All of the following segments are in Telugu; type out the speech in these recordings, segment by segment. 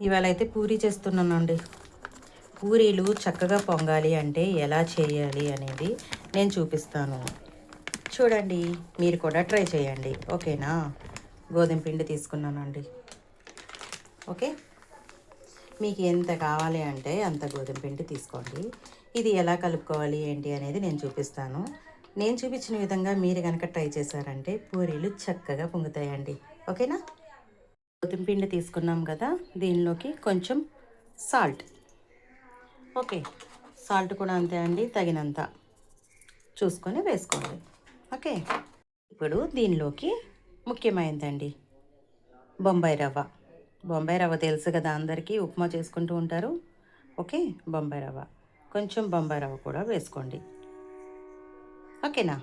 ఇవాళ అయితే పూరీ చేస్తున్నానండి. పూరీలు చక్కగా పొంగాలి అంటే ఎలా చేయాలి అనేది నేను చూపిస్తాను. చూడండి, మీరు కూడా ట్రై చేయండి. ఓకేనా? గోధుమ పిండి తీసుకున్నానండి. ఓకే, మీకు ఎంత కావాలి అంటే అంత గోధుమ పిండి తీసుకోండి. ఇది ఎలా కలుపుకోవాలి ఏంటి అనేది నేను చూపిస్తాను. నేను చూపించిన విధంగా మీరు కనుక ట్రై చేశారంటే పూరీలు చక్కగా పొంగుతాయండి. ఓకేనా? గోధుమ పిండి తీసుకున్నాం కదా, దీనిలోకి కొంచెం సాల్ట్. ఓకే, సాల్ట్ కూడా అంతే అండి, తగినంత చూసుకొని వేసుకోండి. ఓకే, ఇప్పుడు దీనిలోకి ముఖ్యమైనదండి బొంబాయి రవ్వ. బొంబాయి రవ్వ తెలుసు కదా అందరికీ, ఉప్మా చేసుకుంటూ ఉంటారు. ఓకే, బొంబాయి రవ్వ, కొంచెం బొంబాయి రవ్వ కూడా వేసుకోండి. ఓకేనా?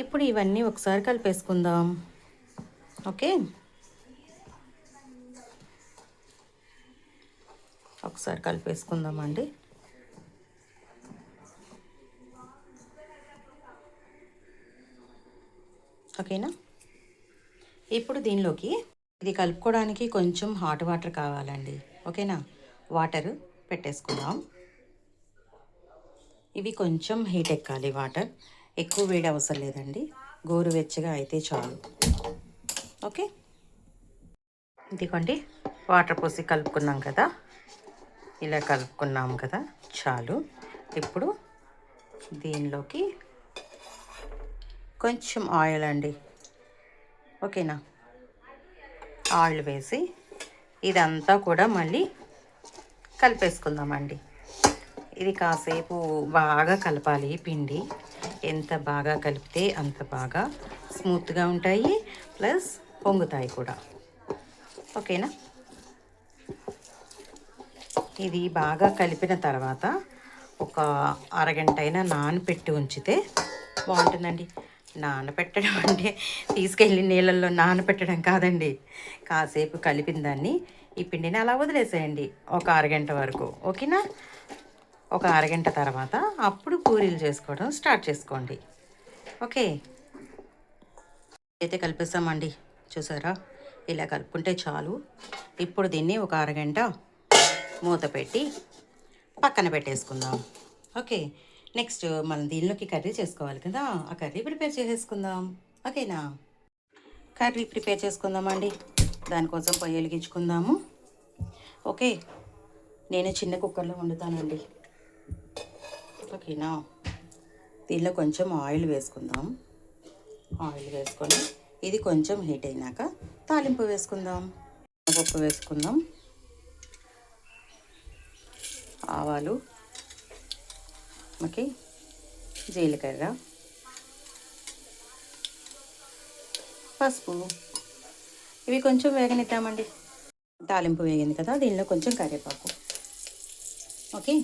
ఇప్పుడు ఇవన్నీ ఒకసారి కలిపేసుకుందాం. ఓకే, ఒకసారి కలిపేసుకుందామండి. ఓకేనా? ఇప్పుడు దీనిలోకి ఇది కలుపుకోవడానికి కొంచెం హాట్ వాటర్ కావాలండి. ఓకేనా? వాటర్ పెట్టేసుకుందాం. ఇవి కొంచెం హీట్ ఎక్కాలి. వాటర్ ఎక్కువ వేడి అవసరం లేదండి, గోరువెచ్చగా అయితే చాలు. ఓకే, ఇదిగోండి వాటర్ పోసి కలుపుకున్నాం కదా, ఇలా కలుపుకున్నాం కదా, చాలు. ఇప్పుడు దీనిలోకి కొంచెం ఆయిల్ అండి. ఓకేనా? ఆయిల్ వేసి ఇదంతా కూడా మళ్ళీ కలిపేసుకుందామండి. ఇది కాసేపు బాగా కలపాలి. పిండి ఎంత బాగా కలిపితే అంత బాగా స్మూత్గా ఉంటాయి, ప్లస్ పొంగుతాయి కూడా. ఓకేనా? ఇది బాగా కలిపిన తర్వాత ఒక అరగంట అయినా నానపెట్టి ఉంచితే బాగుంటుందండి. నానపెట్టడం అంటే తీసుకెళ్ళి నీళ్ళల్లో నానపెట్టడం కాదండి, కాసేపు కలిపిన దాన్ని ఈ పిండిని అలా వదిలేసేయండి ఒక అరగంట వరకు. ఓకేనా? ఒక అరగంట తర్వాత అప్పుడు పూరీలు చేసుకోవడం స్టార్ట్ చేసుకోండి. ఓకే, అయితే కలిపేస్తామండి. చూసారా, ఇలా కలుపుకుంటే చాలు. ఇప్పుడు దీన్ని ఒక అరగంట మూత పెట్టి పక్కన పెట్టేసుకుందాం. ఓకే, నెక్స్ట్ మనం దీనిలోకి కర్రీ చేసుకోవాలి కదా, ఆ కర్రీ ప్రిపేర్ చేసేసుకుందాం. ఓకేనా? కర్రీ ప్రిపేర్ చేసుకుందామండి. దానికోసం పొయ్యి వెలిగించుకుందాము. ఓకే, నేను చిన్న కుక్కర్లో వండుతానండి. ఓకేనా? దీనిలో కొంచెం ఆయిల్ వేసుకుందాం. ఆయిల్ వేసుకొని ఇది కొంచెం హీట్ అయినాక తాలింపు వేసుకుందాం. పప్పు వేసుకుందాం, ఆవాలు, ఓకే, జీలకర్ర, పసుపు, ఇవి కొంచెం వేగనిద్దామండి. తాలింపు వేగింది కదా, దీనిలో కొంచెం కరివేపాకు, ఓకే,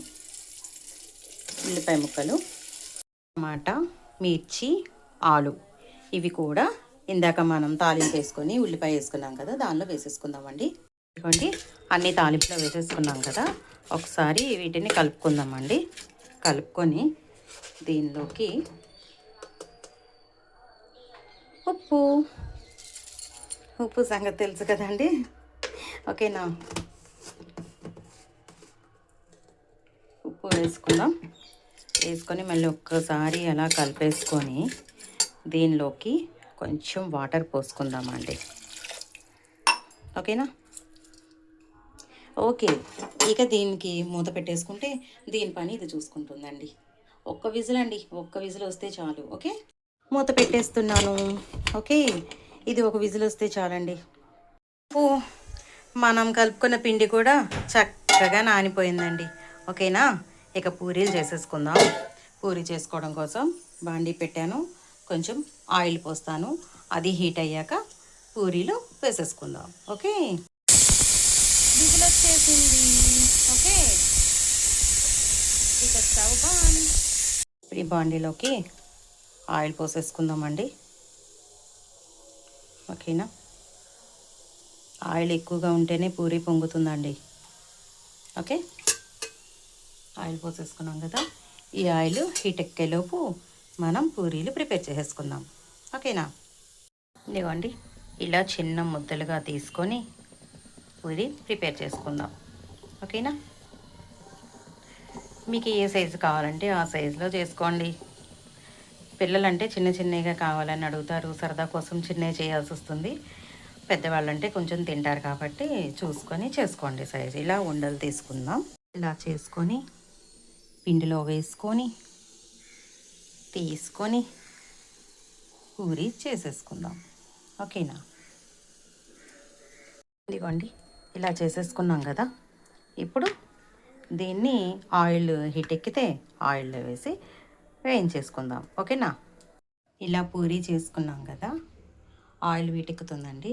ఉల్లిపాయ ముక్కలు, టమాటా, మిర్చి, ఆలు, ఇవి కూడా ఇందాక మనం తాలింపు వేసుకొని ఉల్లిపాయ వేసుకున్నాం కదా, దానిలో వేసేసుకుందామండి. ఇదిగోండి, అన్ని తాలింపులో వేసేసుకున్నాం కదా, ఒకసారి వీటిని కలుపుకుందామండి. కలుపుకొని దీనిలోకి ఉప్పు సంగతి తెలుసు కదండి. ఓకేనా? ఉప్పు వేసుకుందాం. వేసుకొని మళ్ళీ ఒక్కసారి అలా కలిపేసుకొని దీనిలోకి కొంచెం వాటర్ పోసుకుందామండి. ఓకేనా? ఓకే, ఇక దీనికి మూత పెట్టేసుకుంటే దీని పని ఇది చూసుకుంటుందండి. ఒక్క విజిల్ అండి, ఒక్క విజిల్ వస్తే చాలు. ఓకే, మూత పెట్టేస్తున్నాను. ఓకే, ఇది ఒక విజిల్ వస్తే చాలండి. మనం కలుపుకున్న పిండి కూడా చక్కగా నానిపోయిందండి. ఓకేనా? ఇక పూరీలు చేసేసుకుందాం. పూరీ చేసుకోవడం కోసం బాండీ పెట్టాను, కొంచెం ఆయిల్ పోస్తాను. అది హీట్ అయ్యాక పూరీలు వేసేసుకుందాం. ఓకే, విజిల్ వచ్చేసింది. ఓకే, ఇక స్టవ్ ఆన్. ఈ బాండీలోకి ఆయిల్ పోసేసుకుందామండి. ఓకేనా? ఆయిల్ ఎక్కువగా ఉంటేనే పూరీ పొంగుతుందండి. ఓకే, ఆయిల్ పోసేసుకున్నాం కదా, ఈ ఆయిల్ హీట్ ఎక్కేలోపు మనం పూరీలు ప్రిపేర్ చేసేసుకుందాం. ఓకేనా? ఇదిగోండి, ఇలా చిన్న ముద్దలుగా తీసుకొని పూరి ప్రిపేర్ చేసుకుందాం. ఓకేనా? మీకు ఏ సైజు కావాలంటే ఆ సైజులో చేసుకోండి. పిల్లలంటే చిన్న చిన్నగా కావాలని అడుగుతారు, సరదా కోసం చిన్నవి చేయాల్సి వస్తుంది. పెద్దవాళ్ళంటే కొంచెం తింటారు కాబట్టి చూసుకొని చేసుకోండి సైజు. ఇలా ఉండలు తీసుకుందాం. ఇలా చేసుకొని పిండిలో వేసుకొని తీసుకొని పూరి చేసేసుకుందాం. ఓకేనా? ఇదిగోండి, ఇలా చేసేసుకున్నాం కదా. ఇప్పుడు దీన్ని ఆయిల్ హీట్ ఎక్కితే ఆయిల్లో వేసి వేయించేసుకుందాం. ఓకేనా? ఇలా పూరి చేసుకున్నాం కదా, ఆయిల్ హీట్ ఎక్కుతుందండి.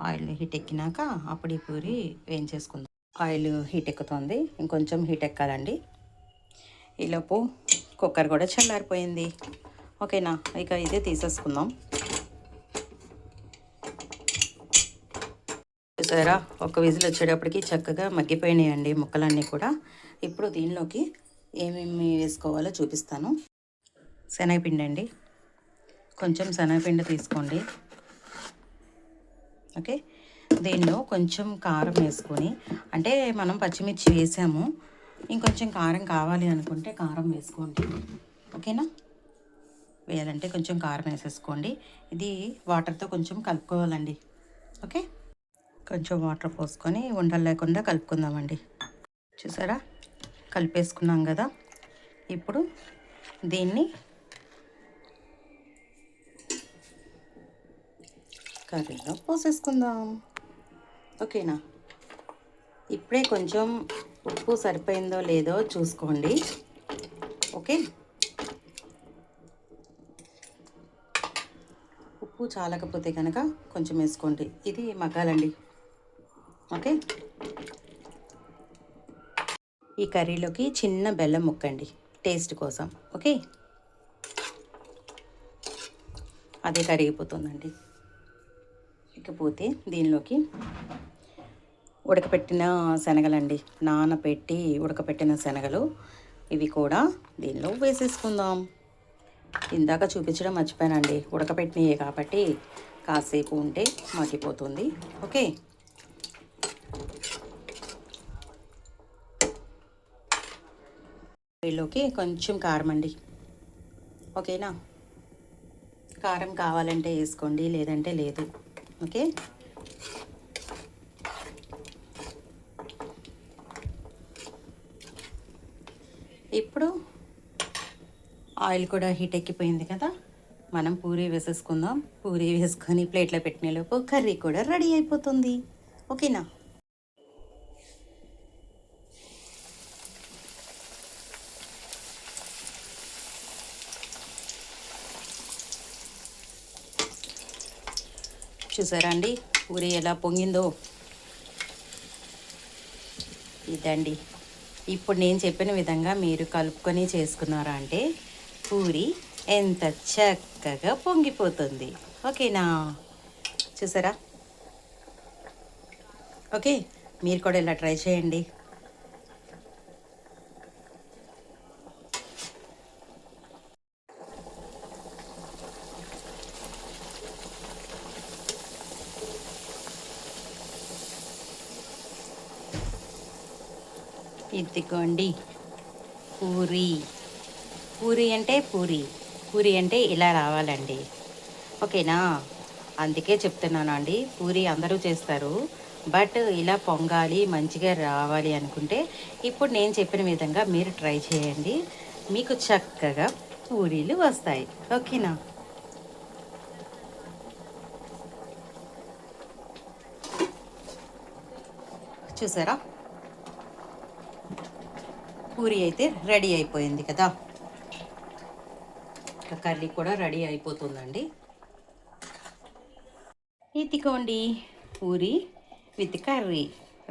ఆయిల్ హీట్ ఎక్కినాక అప్పుడు ఈ పూరి వేయించేసుకుందాం. ఆయిల్ హీట్ ఎక్కుతుంది, ఇంకొంచెం హీట్ ఎక్కాలండి. ఈలోపు కుక్కర్ కూడా చల్లారిపోయింది. ఓకేనా? ఇక ఇదే తీసేసుకుందాం. చూసారా, ఒక విజిల్ వచ్చేటప్పటికి చక్కగా మగ్గిపోయినాయండి ముక్కలన్నీ కూడా. ఇప్పుడు దీనిలోకి ఏమేమి వేసుకోవాలో చూపిస్తాను. శనగపిండి అండి, కొంచెం శనగపిండి తీసుకోండి. ఓకే, దీనిలో కొంచెం కారం వేసుకొని, అంటే మనం పచ్చిమిర్చి వేసాము, ఇంకొంచెం కారం కావాలి అనుకుంటే కారం వేసుకోండి. ఓకేనా? వేయాలంటే కొంచెం కారం వేసేసుకోండి. ఇది వాటర్తో కొంచెం కలుపుకోవాలండి. ఓకే, కొంచెం వాటర్ పోసుకొని ఉండలు లేకుండా కలుపుకుందామండి. చూసారా, కలిపేసుకున్నాం కదా. ఇప్పుడు దీన్ని కర్రీలో పోసేసుకుందాం. ఓకేనా? ఇప్పుడే కొంచెం ఉప్పు సరిపోయిందో లేదో చూసుకోండి. ఓకే, ఉప్పు చాలకపోతే కనుక కొంచెం వేసుకోండి. ఇది మగ్గాలండి. ఓకే, ఈ కర్రీలోకి చిన్న బెల్లం ముక్కండి టేస్ట్ కోసం. ఓకే, అదే కరిగిపోతుందండి. ఇకపోతే దీనిలోకి ఉడకపెట్టిన శనగలండి, నానబెట్టి ఉడకపెట్టిన శనగలు, ఇవి కూడా దీనిలో వేసేసుకుందాం. ఇందాక చూపించడం మర్చిపోయానండి, ఉడకపెట్టినయే కాబట్టి కాసేపు ఉంటే మగ్గిపోతుంది. ఓకే, వీళ్ళలోకి కొంచెం కారం అండి. ఓకేనా? కారం కావాలంటే వేసుకోండి, లేదంటే లేదు. ఓకే, ఇప్పుడు ఆయిల్ కూడా హీట్ ఎక్కిపోయింది కదా, మనం పూరీ వేసేసుకుందాం. పూరీ వేసుకొని ప్లేట్లో పెట్టినలోపు కర్రీ కూడా రెడీ అయిపోతుంది. ఓకేనా? చూసారా అండి పూరీ ఎలా పొంగిందో? ఇదండి. ఇప్పుడు నేను చెప్పిన విధంగా మీరు కలుపుకొని చేసుకున్నారా అంటే పూరి ఎంత చక్కగా పొంగిపోతుంది. ఓకేనా? చూసారా? ఓకే, మీరు కూడా ఇలా ట్రై చేయండి. ఇదిగోండి పూరి. పూరి అంటే పూరి, పూరి అంటే ఇలా రావాలండి. ఓకేనా? అందుకే చెప్తున్నాను అండి, పూరి అందరూ చేస్తారు, బట్ ఇలా పొంగాలి, మంచిగా రావాలి అనుకుంటే ఇప్పుడు నేను చెప్పిన విధంగా మీరు ట్రై చేయండి. మీకు చక్కగా పూరీలు వస్తాయి. ఓకేనా? చూసారా, పూరి అయితే రెడీ అయిపోయింది కదా. కర్రీ కూడా రెడీ అయిపోతుందండి. ఇదిగోండి పూరి విత్ కర్రీ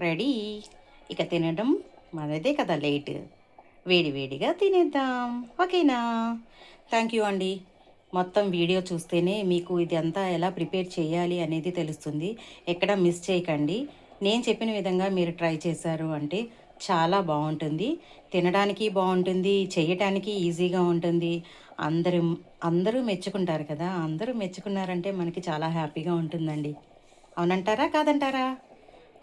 రెడీ. ఇక తినడం మనదే కదా లేట్, వేడి వేడిగా తినేద్దాం. ఓకేనా? థ్యాంక్ యూ అండి. మొత్తం వీడియో చూస్తేనే మీకు ఇది అంతా ఎలా ప్రిపేర్ చేయాలి అనేది తెలుస్తుంది. ఎక్కడ మిస్ చేయకండి. నేను చెప్పిన విధంగా మీరు ట్రై చేశారు అంటే చాలా బాగుంటుంది, తినడానికి బాగుంటుంది, చేయటానికి ఈజీగా ఉంటుంది. అందరూ అందరూ మెచ్చుకుంటారు కదా. అందరూ మెచ్చుకున్నారంటే మనకి చాలా హ్యాపీగా ఉంటుందండి. అవునంటారా కాదంటారా?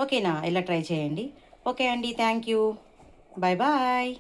ఓకేనా? ఇలా ట్రై చేయండి. ఓకే అండి, థ్యాంక్ యూ. Bye bye.